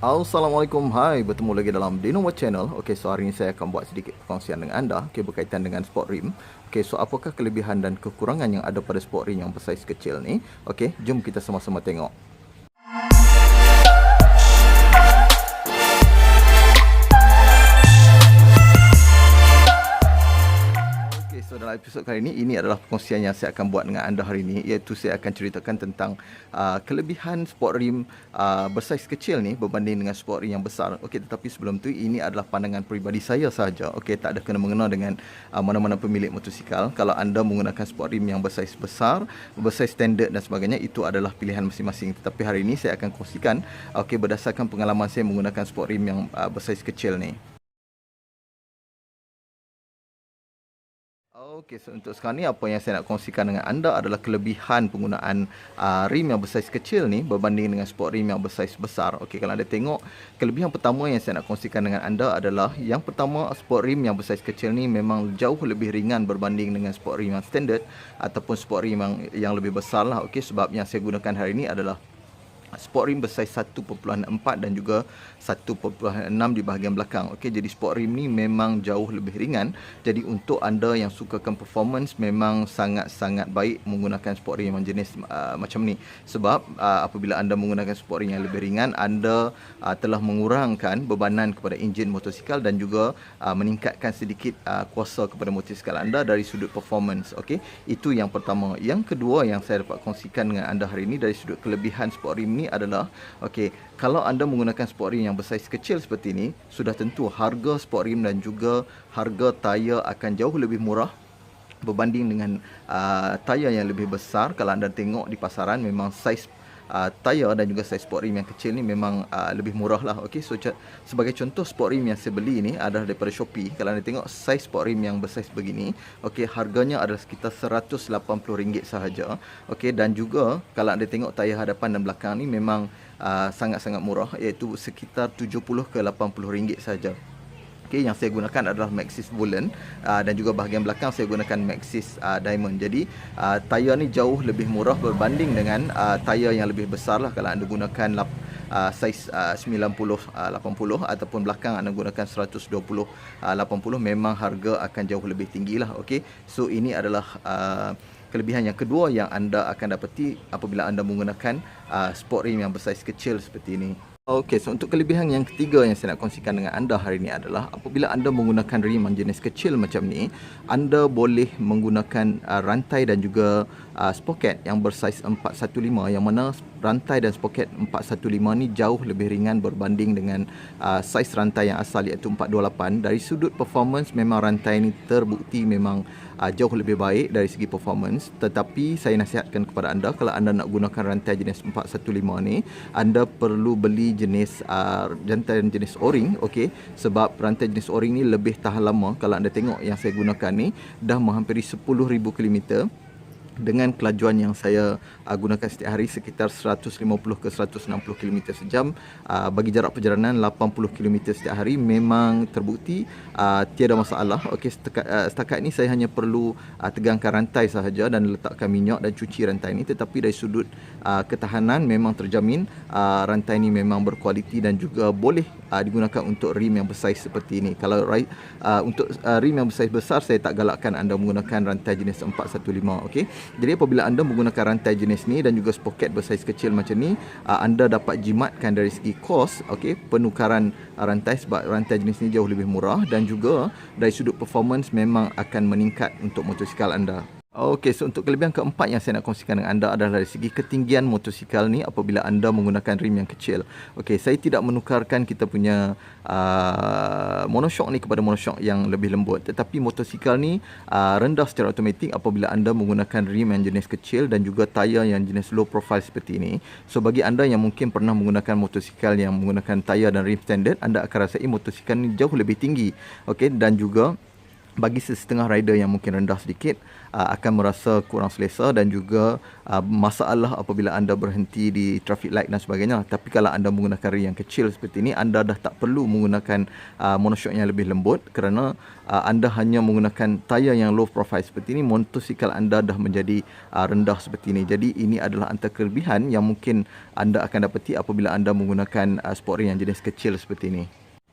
Assalamualaikum, hai, bertemu lagi dalam Dinomo Channel. Okey, so hari ini saya akan buat sedikit perkongsian dengan anda, okey, berkaitan dengan sport rim. Okey, so apakah kelebihan dan kekurangan yang ada pada sport rim yang bersaiz kecil ni? Okey, jom kita sama-sama tengok. So dalam episod kali ini adalah perkongsian yang saya akan buat dengan anda hari ini, iaitu saya akan ceritakan tentang kelebihan sport rim bersaiz kecil ni berbanding dengan sport rim yang besar. Okey, tetapi sebelum tu ini adalah pandangan peribadi saya sahaja. Okey, tak ada kena-mengena dengan mana-mana pemilik motosikal. Kalau anda menggunakan sport rim yang bersaiz besar, bersaiz standard dan sebagainya, itu adalah pilihan masing-masing. Tetapi hari ini saya akan kongsikan berdasarkan pengalaman saya menggunakan sport rim yang bersaiz kecil ni. Okey, so untuk sekarang ni apa yang saya nak kongsikan dengan anda adalah kelebihan penggunaan rim yang bersaiz kecil ni berbanding dengan sport rim yang bersaiz besar. Okey, kalau anda tengok, kelebihan pertama yang saya nak kongsikan dengan anda adalah yang pertama, sport rim yang bersaiz kecil ni memang jauh lebih ringan berbanding dengan sport rim yang standard ataupun sport rim yang lebih besar lah. Okey, sebab yang saya gunakan hari ini adalah sport rim bersaiz 1.4 dan juga 1.6 di bahagian belakang. Okey, jadi sport rim ni memang jauh lebih ringan. Jadi untuk anda yang sukakan performance, memang sangat-sangat baik menggunakan sport rim yang jenis macam ni. Sebab apabila anda menggunakan sport rim yang lebih ringan, anda telah mengurangkan bebanan kepada enjin motosikal dan juga meningkatkan sedikit kuasa kepada motosikal anda dari sudut performance. Okey, itu yang pertama. Yang kedua yang saya dapat kongsikan dengan anda hari ini dari sudut kelebihan sport rim ni adalah, okey, kalau anda menggunakan sport rim yang bersaiz kecil seperti ini, sudah tentu harga sport rim dan juga harga tayar akan jauh lebih murah berbanding dengan tayar yang lebih besar. Kalau anda tengok di pasaran, memang saiz tayar dan juga saiz sport rim yang kecil ni memang lebih murah lah. Okey, so sebagai contoh, sport rim yang saya beli ni adalah daripada Shopee. Kalau anda tengok saiz sport rim yang bersaiz begini, okey, harganya adalah sekitar RM180 sahaja. Okey, dan juga kalau anda tengok tayar hadapan dan belakang ni memang sangat-sangat murah, iaitu sekitar RM70 ke RM80 sahaja. Okay, yang saya gunakan adalah Maxxis Woolen dan juga bahagian belakang saya gunakan Maxxis Diamond. Jadi tayar ni jauh lebih murah berbanding dengan tayar yang lebih besar lah. Kalau anda gunakan saiz 90-80 ataupun belakang anda gunakan 120-80, memang harga akan jauh lebih tinggi lah. Okay, so ini adalah kelebihan yang kedua yang anda akan dapati apabila anda menggunakan sport rim yang bersaiz kecil seperti ini. Okey, so untuk kelebihan yang ketiga yang saya nak kongsikan dengan anda hari ini adalah apabila anda menggunakan rim yang jenis kecil macam ni, anda boleh menggunakan rantai dan juga sprocket yang bersaiz 415, yang mana rantai dan sprocket 415 ni jauh lebih ringan berbanding dengan saiz rantai yang asal, iaitu 428. Dari sudut performance, memang rantai ni terbukti memang jauh lebih baik dari segi performance. Tetapi saya nasihatkan kepada anda, kalau anda nak gunakan rantai jenis 415 ni, anda perlu beli jenis rantai jenis O-ring. Okey, sebab rantai jenis O-ring ni lebih tahan lama. Kalau anda tengok yang saya gunakan ni dah menghampiri 10,000 kilometer dengan kelajuan yang saya gunakan setiap hari sekitar 150 ke 160 km sejam. Bagi jarak perjalanan 80 km setiap hari, memang terbukti tiada masalah. Okey, setakat ni saya hanya perlu tegangkan rantai sahaja dan letakkan minyak dan cuci rantai ni. Tetapi dari sudut ketahanan memang terjamin. Rantai ni memang berkualiti dan juga boleh digunakan untuk rim yang bersaiz seperti ini. Kalau untuk rim yang bersaiz besar, saya tak galakkan anda menggunakan rantai jenis 415. Okey, jadi apabila anda menggunakan rantai jenis ni dan juga sprocket bersaiz kecil macam ni, anda dapat jimatkan dari segi kos, okey, penukaran rantai, sebab rantai jenis ni jauh lebih murah, dan juga dari sudut performance memang akan meningkat untuk motosikal anda. Okey, so untuk kelebihan keempat yang saya nak kongsikan dengan anda adalah dari segi ketinggian motosikal ni apabila anda menggunakan rim yang kecil. Okey, saya tidak menukarkan kita punya monoshock ni kepada monoshock yang lebih lembut, tetapi motosikal ni rendah secara automatik apabila anda menggunakan rim yang jenis kecil dan juga tayar yang jenis low profile seperti ini. So bagi anda yang mungkin pernah menggunakan motosikal yang menggunakan tayar dan rim standard, anda akan rasai motosikal ni jauh lebih tinggi. Okey, dan juga bagi setengah rider yang mungkin rendah sedikit akan merasa kurang selesa dan juga masalah apabila anda berhenti di traffic light dan sebagainya. Tapi kalau anda menggunakan rim yang kecil seperti ini, anda dah tak perlu menggunakan monoshock yang lebih lembut kerana anda hanya menggunakan tayar yang low profile seperti ini, motosikal anda dah menjadi rendah seperti ini. Jadi ini adalah antara kelebihan yang mungkin anda akan dapati apabila anda menggunakan sport rim yang jenis kecil seperti ini.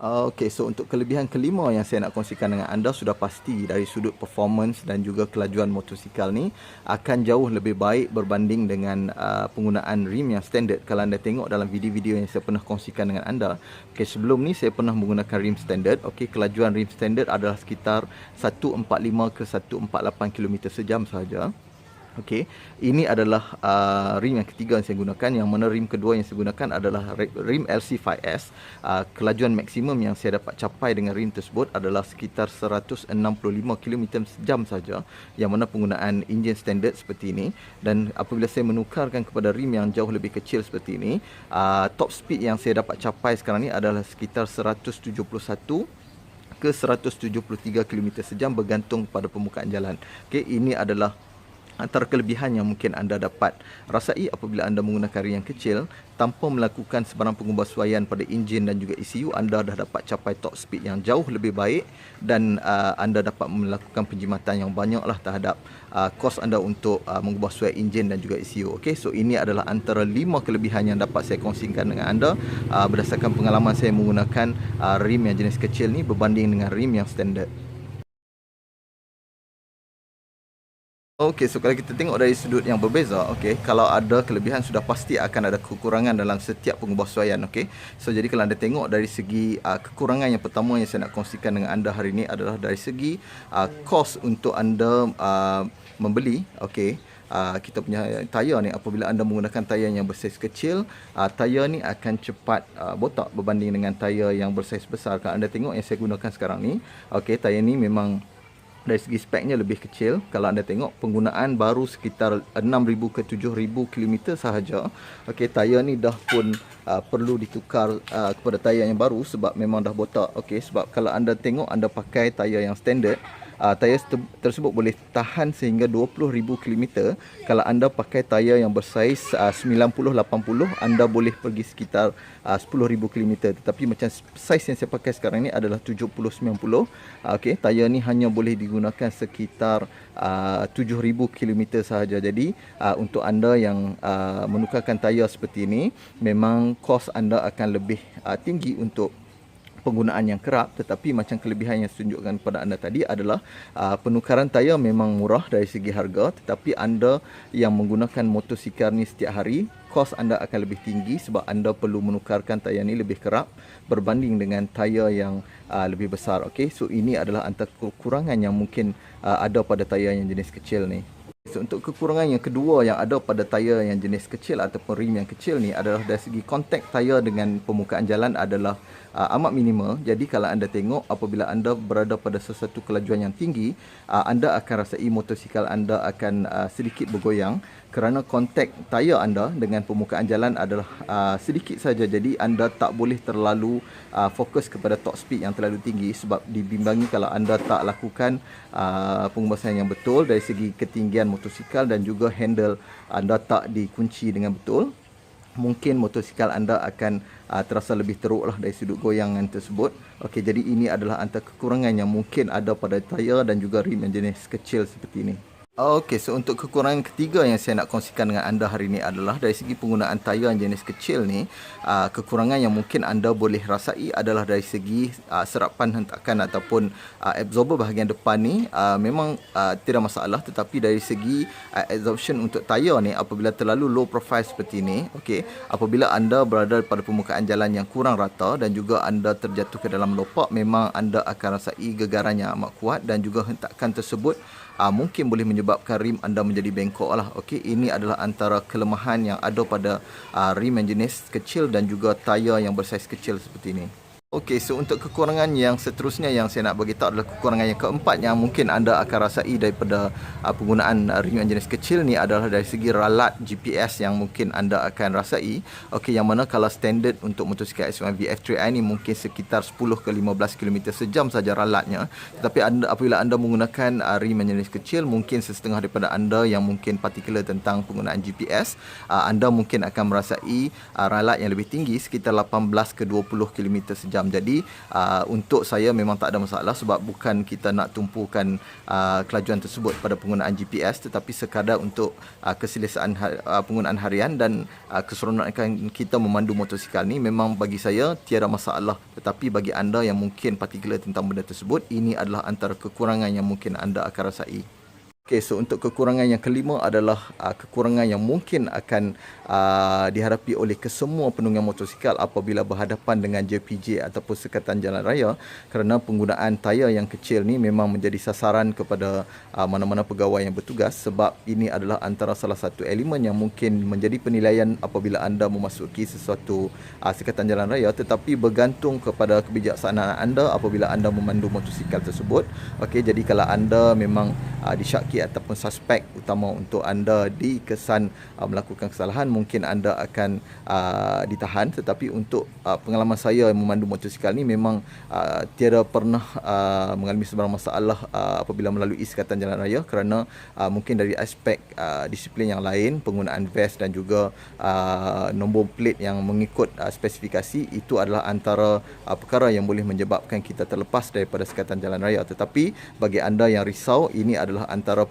Okey, so untuk kelebihan kelima yang saya nak kongsikan dengan anda, sudah pasti dari sudut performance dan juga kelajuan motosikal ni akan jauh lebih baik berbanding dengan penggunaan rim yang standard. Kalau anda tengok dalam video-video yang saya pernah kongsikan dengan anda, okey, sebelum ni saya pernah menggunakan rim standard. Okey, kelajuan rim standard adalah sekitar 145 ke 148 km sejam sahaja. Okey, ini adalah rim yang ketiga yang saya gunakan. Yang mana rim kedua yang saya gunakan adalah rim LC5S. Kelajuan maksimum yang saya dapat capai dengan rim tersebut adalah sekitar 165 km sejam saja, yang mana penggunaan enjin standard seperti ini. Dan apabila saya menukarkan kepada rim yang jauh lebih kecil seperti ini, top speed yang saya dapat capai sekarang ni adalah sekitar 171 ke 173 km sejam bergantung pada permukaan jalan. Okey, ini adalah antara kelebihan yang mungkin anda dapat rasai apabila anda menggunakan rim yang kecil. Tanpa melakukan sebarang pengubahsuaian pada enjin dan juga ECU, anda dah dapat capai top speed yang jauh lebih baik dan anda dapat melakukan penjimatan yang banyaklah terhadap kos anda untuk mengubahsuai enjin dan juga ECU. Okey, so ini adalah antara 5 kelebihan yang dapat saya kongsikan dengan anda berdasarkan pengalaman saya menggunakan rim yang jenis kecil ni berbanding dengan rim yang standard. Okey, so kalau kita tengok dari sudut yang berbeza, okey, kalau ada kelebihan sudah pasti akan ada kekurangan dalam setiap pengubahsuaian, okey. So jadi kalau anda tengok dari segi kekurangan yang pertama yang saya nak kongsikan dengan anda hari ini adalah dari segi kos untuk anda membeli, okey. Kita punya tayar ni, apabila anda menggunakan tayar yang bersaiz kecil, tayar ni akan cepat botak berbanding dengan tayar yang bersaiz besar. Kalau anda tengok yang saya gunakan sekarang ni, okey, tayar ni memang dari segi speknya lebih kecil. Kalau anda tengok penggunaan baru sekitar 6,000 ke 7,000 km sahaja. Okey, tayar ni dah pun perlu ditukar kepada tayar yang baru sebab memang dah botak. Okey, sebab kalau anda tengok anda pakai tayar yang standard, tayar tersebut boleh tahan sehingga 20,000 km. Kalau anda pakai tayar yang bersaiz 90-80, anda boleh pergi sekitar 10,000 km. Tetapi macam saiz yang saya pakai sekarang ni adalah 70-90. Okey, tayar ni hanya boleh digunakan sekitar 7,000 km sahaja. Jadi untuk anda yang menukarkan tayar seperti ini, memang kos anda akan lebih tinggi untuk penggunaan yang kerap. Tetapi macam kelebihan yang saya tunjukkan kepada anda tadi adalah penukaran tayar memang murah dari segi harga, tetapi anda yang menggunakan motosikal ni setiap hari, kos anda akan lebih tinggi sebab anda perlu menukarkan tayar ni lebih kerap berbanding dengan tayar yang lebih besar. Okey, so ini adalah antara kekurangan yang mungkin ada pada tayar yang jenis kecil ni. So, untuk kekurangan yang kedua yang ada pada tayar yang jenis kecil ataupun rim yang kecil ni adalah dari segi kontak tayar dengan permukaan jalan adalah amat minimal. Jadi kalau anda tengok apabila anda berada pada sesuatu kelajuan yang tinggi, anda akan rasai motosikal anda akan sedikit bergoyang kerana kontak tayar anda dengan permukaan jalan adalah sedikit saja. Jadi anda tak boleh terlalu fokus kepada top speed yang terlalu tinggi sebab dibimbangi kalau anda tak lakukan pengubasan yang betul dari segi ketinggian motosikal dan juga handle anda tak dikunci dengan betul. Mungkin motosikal anda akan terasa lebih teruk lah dari sudut goyangan tersebut. Okey, jadi ini adalah antara kekurangan yang mungkin ada pada tayar dan juga rim yang jenis kecil seperti ini. Okey, so untuk kekurangan ketiga yang saya nak kongsikan dengan anda hari ini adalah dari segi penggunaan tayar yang jenis kecil ni, kekurangan yang mungkin anda boleh rasai adalah dari segi serapan hentakan ataupun absorber bahagian depan ni memang tidak masalah, tetapi dari segi absorption untuk tayar ni apabila terlalu low profile seperti ini, okey, apabila anda berada pada permukaan jalan yang kurang rata dan juga anda terjatuh ke dalam lopak, memang anda akan rasai gegaran yang amat kuat dan juga hentakan tersebut mungkin boleh menyebabkan rim anda menjadi bengkok lah. Okey, ini adalah antara kelemahan yang ada pada rim yang jenis kecil dan juga tayar yang bersaiz kecil seperti ini. Okey, so untuk kekurangan yang seterusnya yang saya nak bagi tahu adalah kekurangan yang keempat yang mungkin anda akan rasai daripada penggunaan rim yang jenis kecil ni adalah dari segi ralat GPS yang mungkin anda akan rasai. Okey, yang mana kalau standard untuk motosikal S1 VF3i ni mungkin sekitar 10 ke 15 km sejam saja ralatnya. Tetapi apabila anda menggunakan rim yang jenis kecil, mungkin setengah daripada anda yang mungkin partikular tentang penggunaan GPS, anda mungkin akan merasai ralat yang lebih tinggi sekitar 18 ke 20 km sejam. Jadi untuk saya memang tak ada masalah sebab bukan kita nak tumpukan kelajuan tersebut pada penggunaan GPS, tetapi sekadar untuk keselesaan penggunaan harian dan keseronokan kita memandu motosikal ni memang bagi saya tiada masalah. Tetapi bagi anda yang mungkin partikular tentang benda tersebut, ini adalah antara kekurangan yang mungkin anda akan rasai. Okey, so untuk kekurangan yang kelima adalah kekurangan yang mungkin akan dihadapi oleh kesemua penunggang motosikal apabila berhadapan dengan JPJ ataupun sekatan jalan raya, kerana penggunaan tayar yang kecil ni memang menjadi sasaran kepada mana-mana pegawai yang bertugas, sebab ini adalah antara salah satu elemen yang mungkin menjadi penilaian apabila anda memasuki sesuatu sekatan jalan raya, tetapi bergantung kepada kebijaksanaan anda apabila anda memandu motosikal tersebut. Okey, jadi kalau anda memang disyaki ataupun suspek utama untuk anda dikesan melakukan kesalahan, mungkin anda akan ditahan. Tetapi untuk pengalaman saya memandu motosikal ni memang tiada pernah mengalami sebarang masalah apabila melalui sekatan jalan raya, kerana mungkin dari aspek disiplin yang lain, penggunaan vest dan juga nombor plate yang mengikut spesifikasi, itu adalah antara perkara yang boleh menyebabkan kita terlepas daripada sekatan jalan raya. Tetapi bagi anda yang risau, ini adalah antara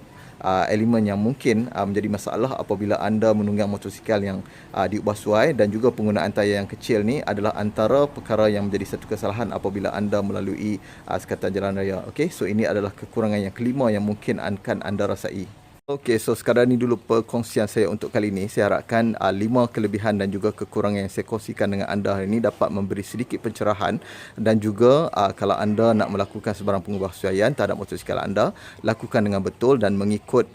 elemen yang mungkin menjadi masalah apabila anda menunggang motosikal yang diubah suai, dan juga penggunaan tayar yang kecil ni adalah antara perkara yang menjadi satu kesalahan apabila anda melalui sekatan jalan raya. Okey, so ini adalah kekurangan yang kelima yang mungkin akan anda rasai. Okey, so sekadar ni dulu perkongsian saya untuk kali ini. Saya harapkan 5 kelebihan dan juga kekurangan yang saya kongsikan dengan anda hari ini dapat memberi sedikit pencerahan, dan juga kalau anda nak melakukan sebarang pengubahsuaian terhadap motosikal anda, lakukan dengan betul dan mengikut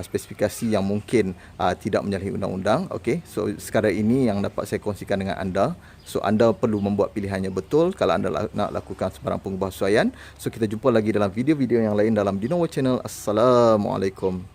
spesifikasi yang mungkin tidak menyalahi undang-undang. Okey, so sekadar ini yang dapat saya kongsikan dengan anda. So anda perlu membuat pilihannya betul kalau anda nak lakukan sebarang pengubahsuaian. So kita jumpa lagi dalam video-video yang lain dalam Dino World Channel. Assalamualaikum.